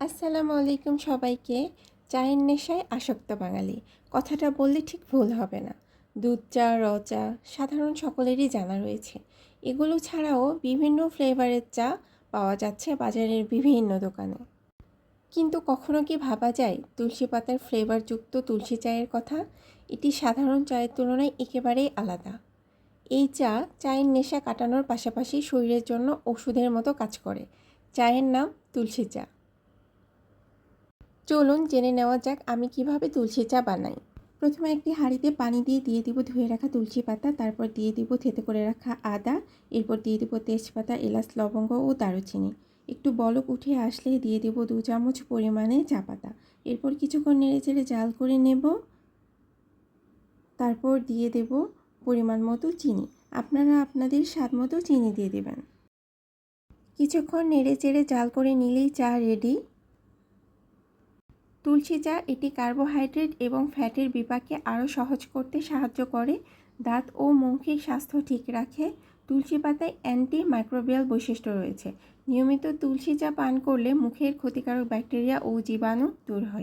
আসসালামু আলাইকুম সবাইকে। চায়ের নেশায় আসক্ত বাঙালি কথাটা বললে ঠিক ভুল হবে না। দুধ চা, র চা সাধারণ সকলেরই জানা রয়েছে। এগুলো ছাড়াও বিভিন্ন ফ্লেভারের চা পাওয়া যাচ্ছে বাজারের বিভিন্ন দোকানে। কিন্তু কখনো কি ভাবা যায় তুলসী পাতার ফ্লেভারযুক্ত তুলসী চায়ের কথা? এটি সাধারণ চায়ের তুলনায় একেবারেই আলাদা। এই চা চায়ের নেশা কাটানোর পাশাপাশি শরীরের জন্য ওষুধের মতো কাজ করে। চায়ের নাম তুলসী চা। চলুন জেনে নেওয়া যাক আমি কিভাবে তুলসী চা বানাই। প্রথমে একটি হাঁড়িতে পানি দিয়ে দিব ধুয়ে রাখা তুলসী পাতা, তারপর দিয়ে দিব থেতে করে রাখা আদা, এরপর দিয়ে দিব তেজপাতা, এলাচ, লবঙ্গ ও দারুচিনি। একটু বলক উঠে আসলে দিয়ে দেব 2 চামচ পরিমাণে চা পাতা। এরপর কিছুক্ষণ নেড়েচেড়ে জাল করে নেব। তারপর দিয়ে দেব পরিমাণ মতো চিনি। আপনারা আপনাদের স্বাদ মতো চিনি দিয়ে দেবেন। কিছুক্ষণ নেড়েচেড়ে জাল করে নিলেই চা রেডি। তুলসী চা এটি কার্বোহাইড্রেট এবং ফ্যাটের বিপাককে আরও সহজ করতে সাহায্য করে, দাঁত ও মৌখিক স্বাস্থ্য ঠিক রাখে। তুলসী পাতায় অ্যান্টি মাইক্রোবিয়াল বৈশিষ্ট্য রয়েছে। নিয়মিত তুলসী চা পান করলে মুখের ক্ষতিকারক ব্যাকটেরিয়া ও জীবাণু দূর হয়।